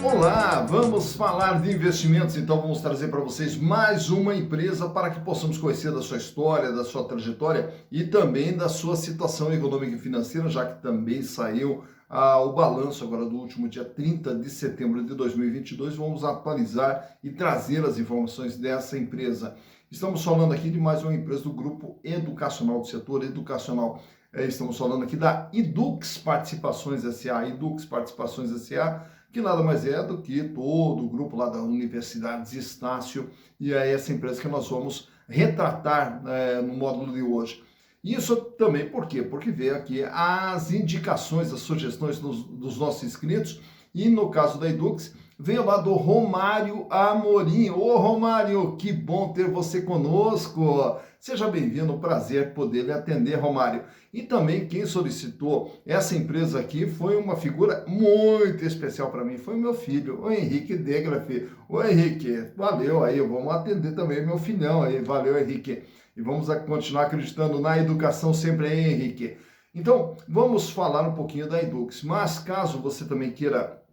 Olá, vamos falar de investimentos, então vamos trazer para vocês mais uma empresa para que possamos conhecer da sua história, da sua trajetória e também da sua situação econômica e financeira, já que também saiu o balanço agora do último dia 30 de setembro de 2022, vamos atualizar e trazer as informações dessa empresa. Estamos falando aqui de mais uma empresa do grupo educacional, do setor educacional. Estamos falando aqui da Edux Participações S.A. Edux Participações S.A., que nada mais é do que todo o grupo lá da Universidades Estácio, e é essa empresa que nós vamos retratar no módulo de hoje. Isso também por quê? Porque veio aqui as indicações, as sugestões dos nossos inscritos, e no caso da Edux, veio lá do Romário Amorim. Ô Romário, que bom ter você conosco! Seja bem-vindo, prazer poder lhe atender, Romário. E também quem solicitou essa empresa aqui foi uma figura muito especial para mim, foi o meu filho, o Henrique Degraf. Ô Henrique, valeu aí, vamos atender também meu filhão aí, valeu Henrique. E vamos continuar acreditando na educação sempre aí, Henrique. Então, vamos falar um pouquinho da Edux, mas caso você também queira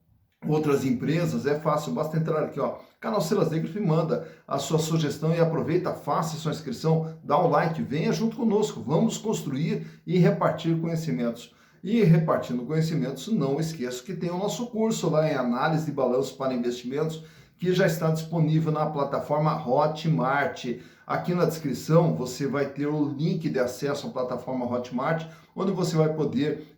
outras empresas, é fácil, basta entrar aqui, ó, canal Silas Degraf, manda a sua sugestão e aproveita, faça a sua inscrição, dá o like, venha junto conosco, vamos construir e repartir conhecimentos. E repartindo conhecimentos, não esqueça que tem o nosso curso lá em Análise de Balanço para Investimentos, que já está disponível na plataforma Hotmart. Aqui na descrição você vai ter o link de acesso à plataforma Hotmart, onde você vai poder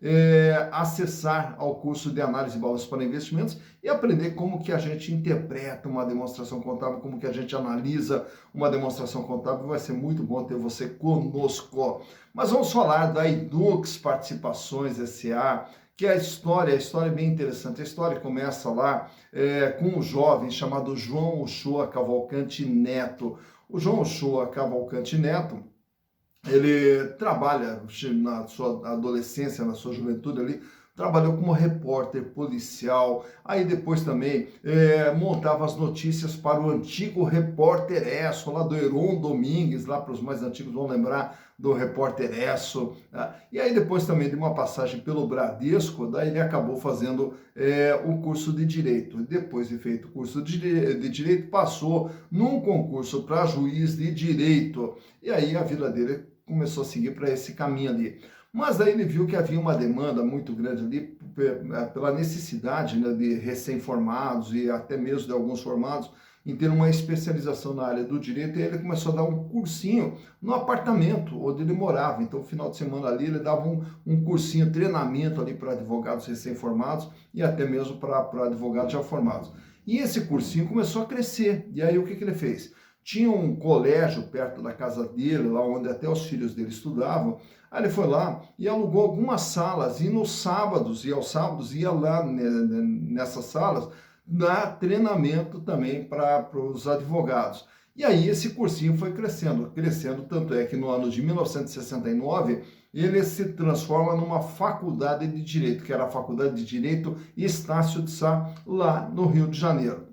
acessar ao curso de análise de balanço para investimentos e aprender como que a gente interpreta uma demonstração contábil, como que a gente analisa uma demonstração contábil. Vai ser muito bom ter você conosco. Mas vamos falar da Edux Participações S.A., que a história é bem interessante. A história começa lá com um jovem chamado João Uchoa Cavalcante Neto. O João Uchoa Cavalcante Neto, ele trabalha na sua adolescência, na sua juventude ali, trabalhou como repórter policial, aí depois também montava as notícias para o antigo Repórter Esso, lá do Heron Domingues, lá para os mais antigos vão lembrar do Repórter Esso, tá? E aí depois também de uma passagem pelo Bradesco, daí ele acabou fazendo o curso de Direito. Depois de feito o curso de Direito, passou num concurso para juiz de Direito, e aí a vida dele começou a seguir para esse caminho ali. Mas daí ele viu que havia uma demanda muito grande ali pela necessidade, né, de recém-formados e até mesmo de alguns formados em ter uma especialização na área do direito, e ele começou a dar um cursinho no apartamento onde ele morava. Então, no final de semana ali, ele dava um cursinho, treinamento ali para advogados recém-formados e até mesmo para advogados já formados. E esse cursinho começou a crescer. E aí, o que ele fez? Tinha um colégio perto da casa dele, lá onde até os filhos dele estudavam. Aí ele foi lá e alugou algumas salas, e aos sábados ia lá nessas salas, dar treinamento também para os advogados. E aí esse cursinho foi crescendo, tanto é que no ano de 1969 ele se transforma numa faculdade de Direito, que era a Faculdade de Direito Estácio de Sá, lá no Rio de Janeiro.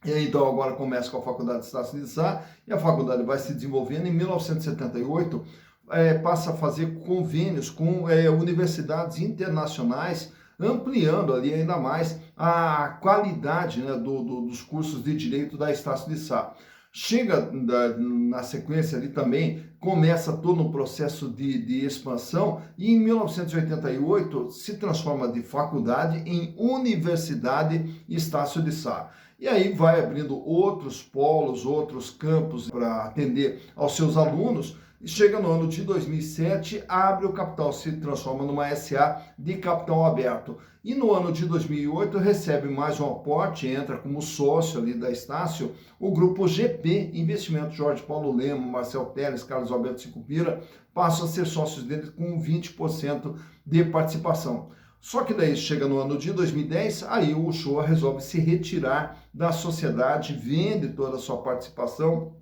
E aí, então agora começa com a Faculdade Estácio de Sá, e a faculdade vai se desenvolvendo. Em 1978, passa a fazer convênios com universidades internacionais, ampliando ali ainda mais a qualidade, né, dos cursos de Direito da Estácio de Sá. Chega na sequência ali também, começa todo um processo de expansão, e em 1988 se transforma de faculdade em Universidade Estácio de Sá. E aí vai abrindo outros polos, outros campos para atender aos seus alunos. E chega no ano de 2007, abre o capital, se transforma numa SA de capital aberto. E no ano de 2008 recebe mais um aporte, entra como sócio ali da Estácio, o grupo GP Investimento, Jorge Paulo Lema, Marcel Teles, Carlos Alberto Sicupira, passam a ser sócios dele com 20% de participação. Só que daí chega no ano de 2010, aí o Uchoa resolve se retirar da sociedade, vende toda a sua participação.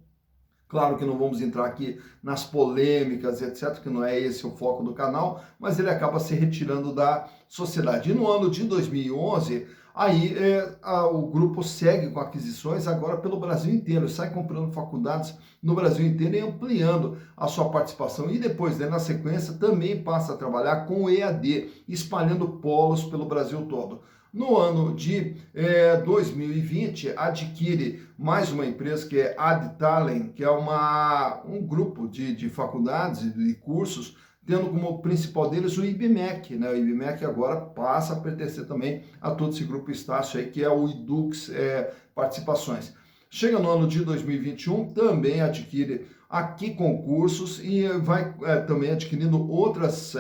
Claro que não vamos entrar aqui nas polêmicas, etc., que não é esse o foco do canal, mas ele acaba se retirando da sociedade. E no ano de 2011, aí o grupo segue com aquisições agora pelo Brasil inteiro, sai comprando faculdades no Brasil inteiro e ampliando a sua participação. E depois, né, na sequência, também passa a trabalhar com o EAD, espalhando polos pelo Brasil todo. No ano de 2020, adquire mais uma empresa que é Adtalem, que é um grupo de faculdades e de cursos, tendo como principal deles o IBMEC, né? O IBMEC agora passa a pertencer também a todo esse grupo Estácio aí, que é o Idux Participações. Chega no ano de 2021, também adquire aqui concursos e vai também adquirindo outros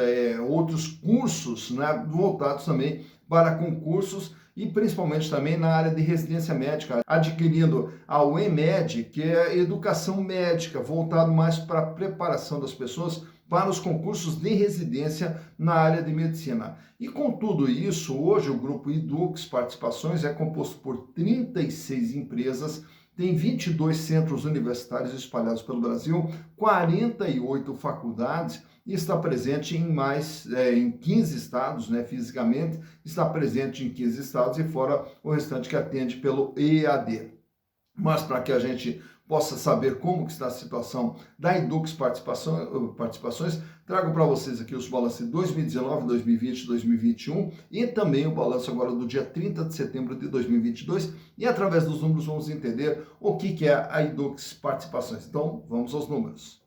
cursos, né, voltados também para concursos e principalmente também na área de residência médica, adquirindo a UEMED, que é a educação médica, voltado mais para a preparação das pessoas para os concursos de residência na área de medicina. E com tudo isso, hoje o grupo Idux Participações é composto por 36 empresas, tem 22 centros universitários espalhados pelo Brasil, 48 faculdades e está presente em 15 estados, né, fisicamente, está presente em 15 estados e fora o restante que atende pelo EAD. Mas para que a gente possa saber como que está a situação da Idux Participações, trago para vocês aqui os balanços de 2019, 2020, 2021 e também o balanço agora do dia 30 de setembro de 2022 e através dos números vamos entender o que é a Idux Participações. Então, vamos aos números.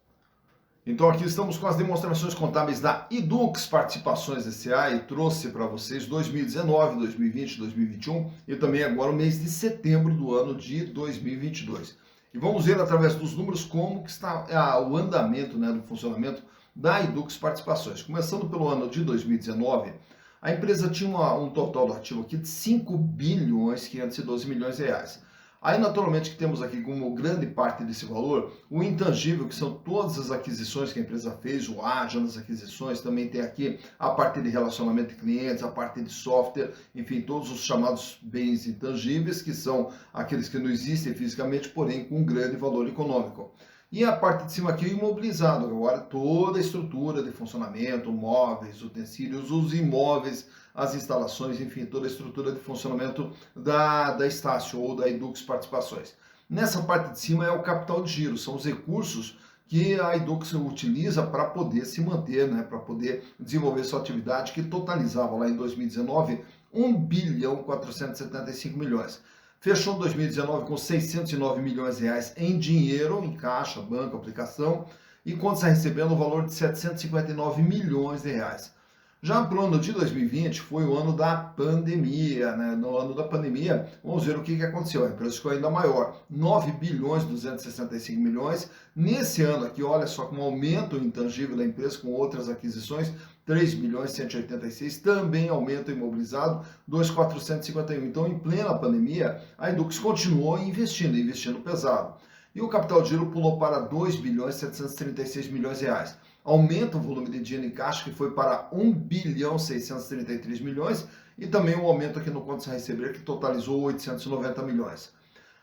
Então aqui estamos com as demonstrações contábeis da Idux Participações S.A. e trouxe para vocês 2019, 2020, 2021 e também agora o mês de setembro do ano de 2022. E vamos ver através dos números como que está o andamento, né, do funcionamento da Idux Participações. Começando pelo ano de 2019, a empresa tinha um total do ativo aqui de 5 bilhões 512 milhões de reais. Aí, naturalmente, que temos aqui como grande parte desse valor o intangível, que são todas as aquisições que a empresa fez, o ágio nas aquisições, também tem aqui a parte de relacionamento de clientes, a parte de software, enfim, todos os chamados bens intangíveis, que são aqueles que não existem fisicamente, porém com um grande valor econômico. E a parte de cima aqui, o imobilizado, agora toda a estrutura de funcionamento, móveis, utensílios, os imóveis, as instalações, enfim, toda a estrutura de funcionamento da Estácio ou da Idux Participações. Nessa parte de cima é o capital de giro, são os recursos que a Idux utiliza para poder se manter, né, para poder desenvolver sua atividade, que totalizava lá em 2019 1 bilhão 475 milhões. Fechou 2019 com 609 milhões de reais em dinheiro, em caixa, banco, aplicação, e contas a receber no valor de 759 milhões de reais. Já para o ano de 2020 foi o ano da pandemia, né? No ano da pandemia, vamos ver o que aconteceu. A empresa ficou ainda maior, 9 bilhões 265 milhões. Nesse ano aqui, olha só, com um aumento intangível da empresa, com outras aquisições, 3 bilhões 186, também aumento imobilizado, 2.451. Então, em plena pandemia, a Idux continuou investindo pesado. E o capital de giro pulou para 2 bilhões 736 milhões de reais. Aumenta o volume de dinheiro em caixa, que foi para 1 bilhão 633 milhões, e também um aumento aqui no contas a receber, que totalizou 890 milhões.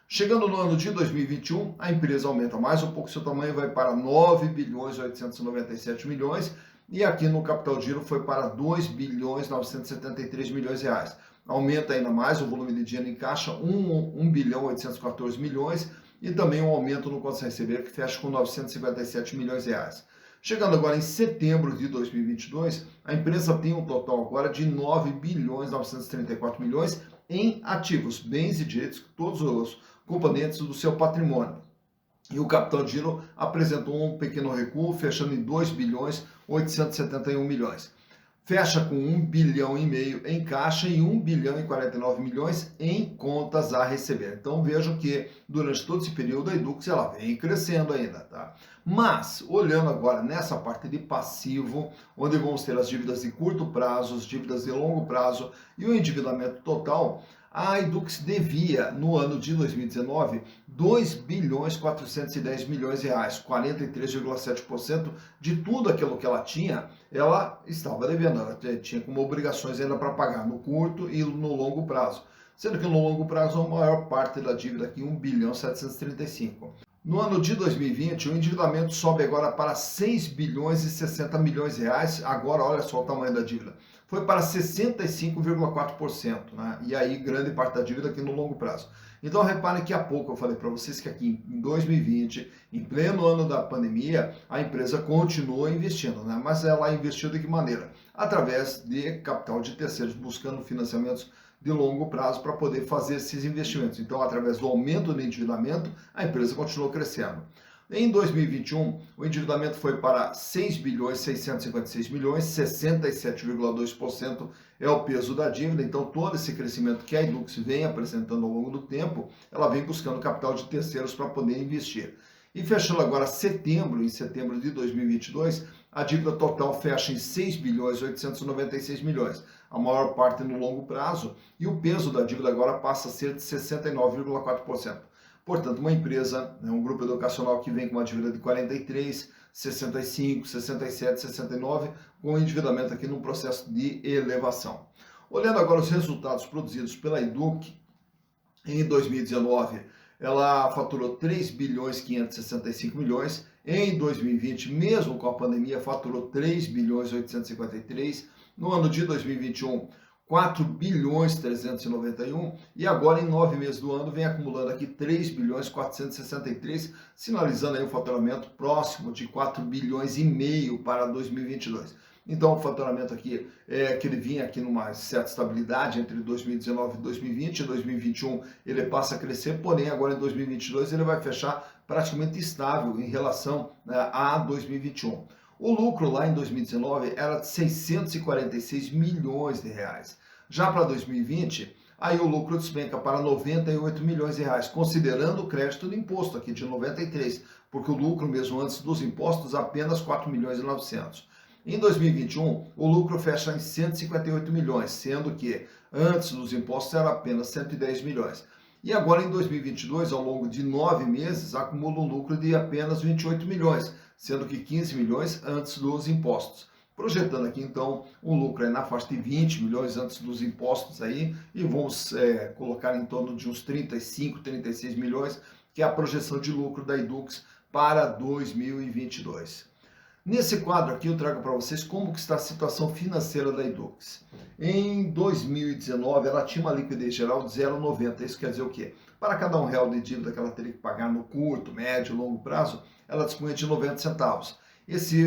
Chegando no ano de 2021, a empresa aumenta mais um pouco seu tamanho, vai para 9 bilhões 897 milhões, e aqui no capital de giro foi para 2 bilhões 973 milhões de reais. Aumenta ainda mais o volume de dinheiro em caixa, 1 bilhão 814 milhões, e também um aumento no contas a receber, que fecha com 957 milhões de reais. Chegando agora em setembro de 2022, a empresa tem um total agora de 9 bilhões 934 milhões em ativos, bens e direitos, todos os componentes do seu patrimônio. E o capital de giro apresentou um pequeno recuo, fechando em 2 bilhões 871 milhões. Fecha com 1 bilhão e meio em caixa e 1 bilhão e 49 milhões em contas a receber. Então vejam que durante todo esse período a Idux ela vem crescendo ainda, tá? Mas olhando agora nessa parte de passivo, onde vamos ter as dívidas de curto prazo, as dívidas de longo prazo e o endividamento total, a Idux devia, no ano de 2019, 2 bilhões 410 milhões de reais, 43,7% de tudo aquilo que ela tinha, ela estava devendo, ela tinha como obrigações ainda para pagar no curto e no longo prazo. Sendo que no longo prazo a maior parte da dívida aqui, 1 bilhão 735. No ano de 2020, o endividamento sobe agora para 6 bilhões e 60 milhões de reais. Agora, olha só o tamanho da dívida. Foi para 65,4%, né? E aí, grande parte da dívida aqui no longo prazo. Então, reparem que há pouco eu falei para vocês que aqui em 2020, em pleno ano da pandemia, a empresa continuou investindo, né? Mas ela investiu de que maneira? através de capital de terceiros, buscando financiamentos de longo prazo para poder fazer esses investimentos. Então, através do aumento do endividamento, a empresa continuou crescendo. Em 2021, o endividamento foi para 6 bilhões 656 milhões, 67,2% é o peso da dívida. Então, todo esse crescimento que a Edux vem apresentando ao longo do tempo, ela vem buscando capital de terceiros para poder investir. E fechando agora em setembro de 2022, a dívida total fecha em 6 bilhões 896 milhões, a maior parte no longo prazo, e o peso da dívida agora passa a ser de 69,4%. Portanto, uma empresa, um grupo educacional que vem com uma dívida de 43, 65, 67, 69, com o endividamento aqui num processo de elevação. Olhando agora os resultados produzidos pela Educ em 2019, ela faturou 3 bilhões 565 milhões. Em 2020, mesmo com a pandemia, faturou 3 bilhões 853. No ano de 2021, 4 bilhões 391 e agora em 9 meses do ano vem acumulando aqui 3 bilhões 463, sinalizando aí um faturamento próximo de 4 bilhões e meio para 2022. Então o faturamento aqui é que ele vinha aqui numa certa estabilidade entre 2019 e 2020, em 2021 ele passa a crescer, porém agora em 2022 ele vai fechar praticamente estável em relação a 2021. O lucro lá em 2019 era de 646 milhões de reais. Já para 2020, aí o lucro despenca para 98 milhões de reais, considerando o crédito do imposto aqui de 93, porque o lucro mesmo antes dos impostos apenas 4 milhões e 900. Em 2021, o lucro fecha em 158 milhões, sendo que antes dos impostos era apenas 110 milhões. E agora em 2022, ao longo de 9 meses, acumula um lucro de apenas 28 milhões, sendo que 15 milhões antes dos impostos. Projetando aqui então um lucro aí na faixa de 20 milhões antes dos impostos aí, e vamos colocar em torno de uns 35, 36 milhões, que é a projeção de lucro da Edux para 2022. Nesse quadro aqui eu trago para vocês como que está a situação financeira da Edux. Em 2019 ela tinha uma liquidez geral de 0,90, isso quer dizer o quê? Para cada R$1 de dívida que ela teria que pagar no curto, médio e longo prazo, ela dispunha de 90 centavos. Esse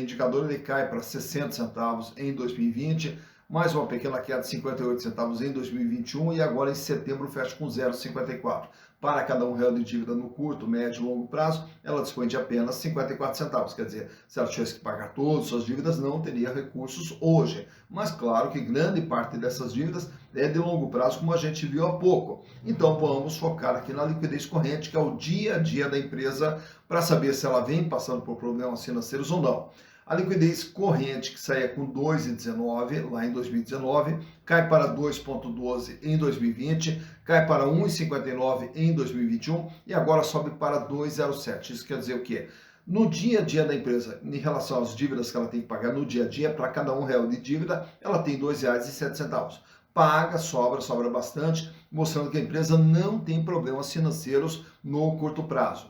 indicador ele cai para 60 centavos em 2020, mais uma pequena queda de 58 centavos em 2021 e agora em setembro fecha com 0,54. Para cada R$1 de dívida no curto, médio e longo prazo, ela dispõe de apenas 54 centavos. Quer dizer, se ela tivesse que pagar todas as suas dívidas, não teria recursos hoje. Mas claro que grande parte dessas dívidas é de longo prazo, como a gente viu há pouco. Então vamos focar aqui na liquidez corrente, que é o dia a dia da empresa, para saber se ela vem passando por problemas financeiros ou não. A liquidez corrente, que saía com 2,19 lá em 2019, cai para 2,12 em 2020, cai para 1,59 em 2021 e agora sobe para 2,07. Isso quer dizer o quê? No dia a dia da empresa, em relação às dívidas que ela tem que pagar no dia a dia, para cada R$1 de dívida, ela tem R$2,07. Paga, sobra bastante, mostrando que a empresa não tem problemas financeiros no curto prazo.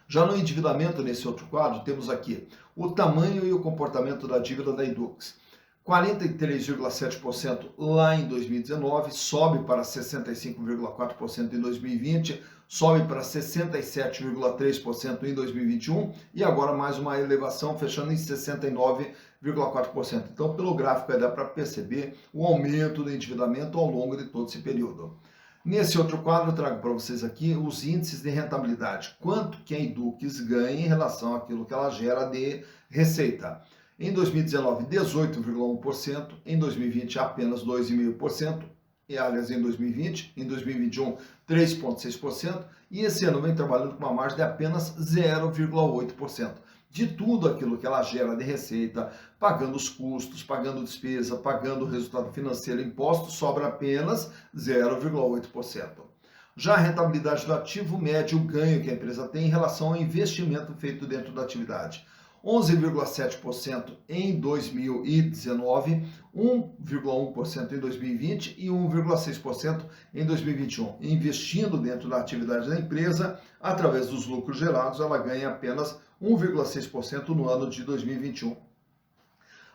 Já no endividamento, nesse outro quadro, temos aqui o tamanho e o comportamento da dívida da Edux. 43,7% lá em 2019, sobe para 65,4% em 2020, sobe para 67,3% em 2021 e agora mais uma elevação, fechando em 69,4%. Então, pelo gráfico aí dá para perceber o aumento do endividamento ao longo de todo esse período. Nesse outro quadro, eu trago para vocês aqui os índices de rentabilidade. Quanto que a Edux ganha em relação àquilo que ela gera de receita. Em 2019, 18,1%. Em 2020, apenas 2,5%. E, aliás, em 2020. Em 2021, 3,6%. E esse ano vem trabalhando com uma margem de apenas 0,8%. De tudo aquilo que ela gera de receita, pagando os custos, pagando despesa, pagando o resultado financeiro, imposto, sobra apenas 0,8%. Já a rentabilidade do ativo médio, o ganho que a empresa tem em relação ao investimento feito dentro da atividade. 11,7% em 2019, 1,1% em 2020 e 1,6% em 2021. Investindo dentro da atividade da empresa, através dos lucros gerados, ela ganha apenas 1,6% no ano de 2021.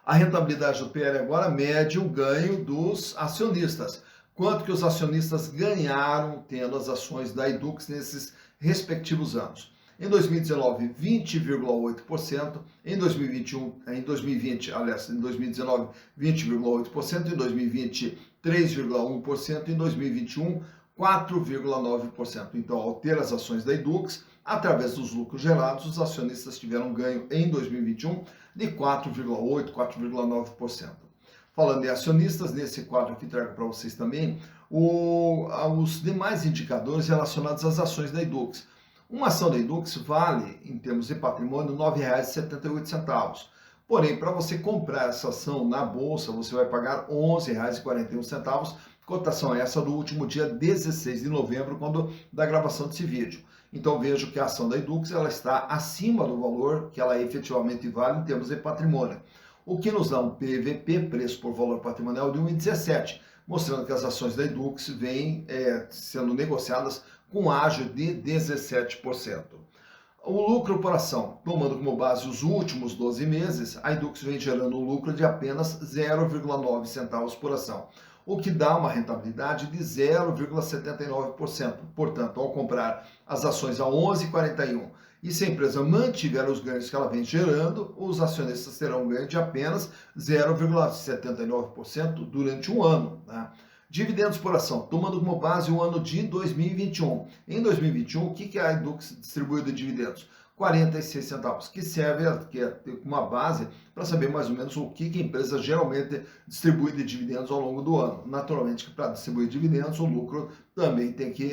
A rentabilidade do PL agora mede o ganho dos acionistas. Quanto que os acionistas ganharam tendo as ações da Edux nesses respectivos anos. Em 2019, 20,8%. Em 2019, 20,8%. Em 2020, 3,1%. Em 2021, 4,9%. Então, ao ter as ações da Edux, através dos lucros gerados, os acionistas tiveram um ganho em 2021 de 4,8%, 4,9%. Falando em acionistas, nesse quadro aqui trago para vocês também os demais indicadores relacionados às ações da Edux. Uma ação da Edux vale, em termos de patrimônio, R$ 9,78. Porém, para você comprar essa ação na bolsa, você vai pagar R$ 11,41, cotação essa do último dia 16 de novembro, quando da gravação desse vídeo. Então vejo que a ação da Edux ela está acima do valor que ela efetivamente vale em termos de patrimônio, o que nos dá um PVP, preço por valor patrimonial, de 1,17, mostrando que as ações da Edux vêm sendo negociadas com ágio de 17%. O lucro por ação, tomando como base os últimos 12 meses, a Edux vem gerando um lucro de apenas 0,9 centavos por ação, o que dá uma rentabilidade de 0,79%. Portanto, ao comprar as ações a 11,41 e se a empresa mantiver os ganhos que ela vem gerando, os acionistas terão um ganho de apenas 0,79% durante um ano, né? Dividendos por ação, tomando como base o ano de 2021. Em 2021, o que a Edux distribuiu de dividendos? 46 centavos, que serve como uma base para saber mais ou menos o que a empresa geralmente distribui de dividendos ao longo do ano. Naturalmente que para distribuir dividendos, o lucro também tem que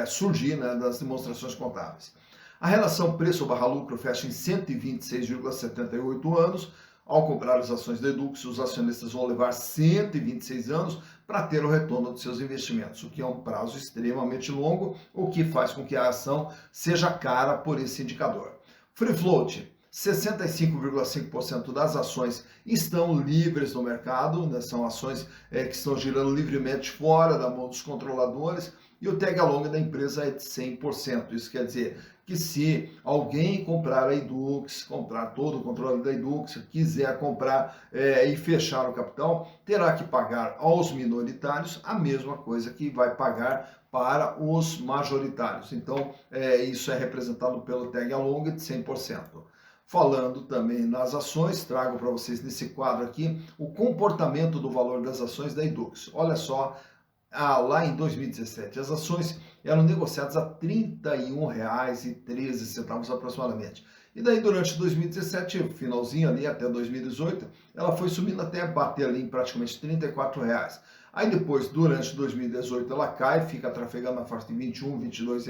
surgir, né, das demonstrações contábeis. A relação preço/lucro fecha em 126,78 anos. Ao comprar as ações da Edux, os acionistas vão levar 126 anos para ter o retorno dos seus investimentos, o que é um prazo extremamente longo, o que faz com que a ação seja cara por esse indicador. Free float, 65,5% das ações estão livres no mercado, né? São ações que estão girando livremente fora da mão dos controladores, e o tag along da empresa é de 100%. Isso quer dizer que se alguém comprar a Edux, comprar todo o controle da Edux, quiser comprar e fechar o capital, terá que pagar aos minoritários a mesma coisa que vai pagar para os majoritários. Então, isso é representado pelo tag along de 100%. Falando também nas ações, trago para vocês nesse quadro aqui o comportamento do valor das ações da Edux. Olha só, lá em 2017, as ações eram negociadas a R$ 31,13 aproximadamente. E daí, durante 2017, finalzinho ali até 2018, ela foi subindo até bater ali em praticamente R$ 34,00. Aí depois, durante 2018, ela cai, fica trafegando na faixa de R$ 21, R$ 22.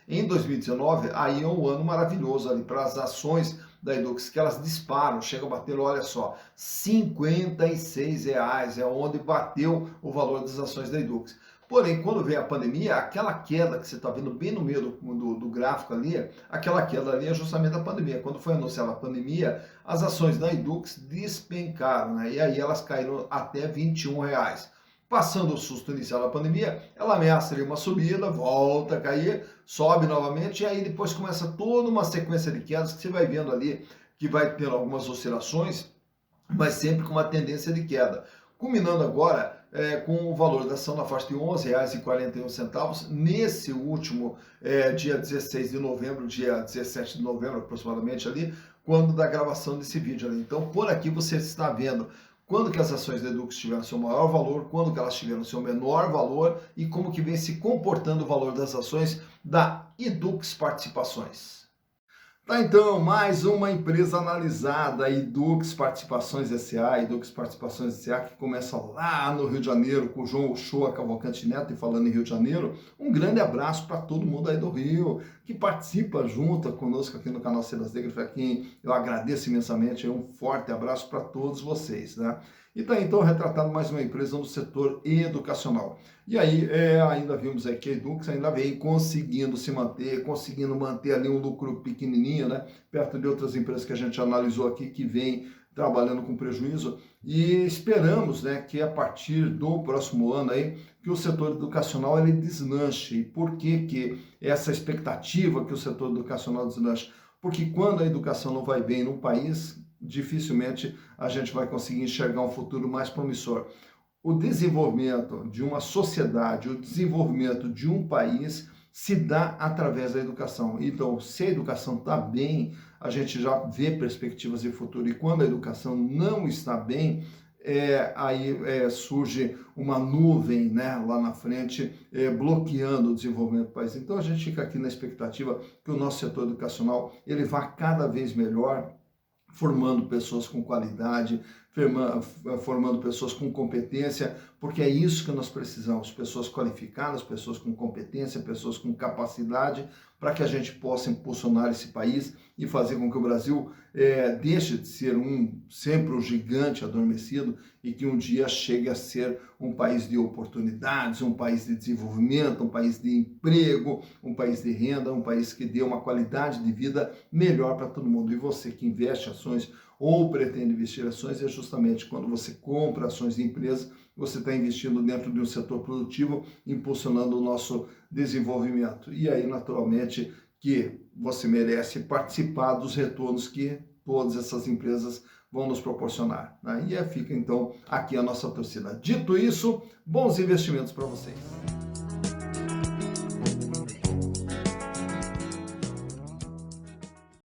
Em 2019, aí é um ano maravilhoso ali para as ações da Edux, que elas disparam, chegam a bater, olha só, R$ 56,00, é onde bateu o valor das ações da Edux. Porém, quando veio a pandemia, aquela queda que você está vendo bem no meio do gráfico ali, aquela queda ali é justamente a pandemia. Quando foi anunciada a pandemia, as ações da Edux despencaram, né? E aí elas caíram até R$ 21,00. Passando o susto inicial da pandemia, ela ameaça ali uma subida, volta a cair, sobe novamente, e aí depois começa toda uma sequência de quedas que você vai vendo ali, que vai tendo algumas oscilações, mas sempre com uma tendência de queda. Culminando agora com o valor da ação na faixa de R$ 11,41, nesse último dia 16 de novembro, dia 17 de novembro aproximadamente ali, quando da gravação desse vídeo ali. Então, por aqui você está vendo quando que as ações da Edux tiveram seu maior valor, quando que elas tiveram seu menor valor e como que vem se comportando o valor das ações da Edux Participações. Tá, então, mais uma empresa analisada, Edux Participações S.A., Edux Participações S.A., que começa lá no Rio de Janeiro, com o João Uchoa Cavalcante Neto, e falando em Rio de Janeiro, um grande abraço para todo mundo aí do Rio, que participa junto conosco aqui no canal Cedas Negras, para quem eu agradeço imensamente, um forte abraço para todos vocês, né? E tá então retratado mais uma empresa no setor educacional. E aí ainda vimos aí que a Edux ainda vem conseguindo se manter, conseguindo manter ali um lucro pequenininho, né? Perto de outras empresas que a gente analisou aqui que vem trabalhando com prejuízo. E esperamos, né, que a partir do próximo ano aí, que o setor educacional ele deslanche. E por que essa expectativa que o setor educacional deslanche? Porque quando a educação não vai bem no país, dificilmente a gente vai conseguir enxergar um futuro mais promissor. O desenvolvimento de uma sociedade, o desenvolvimento de um país se dá através da educação. Então, se a educação está bem, a gente já vê perspectivas de futuro. E quando a educação não está bem, surge uma nuvem, né, lá na frente, bloqueando o desenvolvimento do país. Então a gente fica aqui na expectativa que o nosso setor educacional ele vá cada vez melhor, formando pessoas com qualidade, formando pessoas com competência, porque é isso que nós precisamos, pessoas qualificadas, pessoas com competência, pessoas com capacidade, para que a gente possa impulsionar esse país e fazer com que o Brasil deixe de ser sempre um gigante adormecido e que um dia chegue a ser um país de oportunidades, um país de desenvolvimento, um país de emprego, um país de renda, um país que dê uma qualidade de vida melhor para todo mundo. E você que investe ações ou pretende investir ações, é justamente quando você compra ações de empresas, você está investindo dentro de um setor produtivo, impulsionando o nosso desenvolvimento. E aí, naturalmente, que você merece participar dos retornos que todas essas empresas vão nos proporcionar, né? E fica, então, aqui a nossa torcida. Dito isso, bons investimentos para vocês.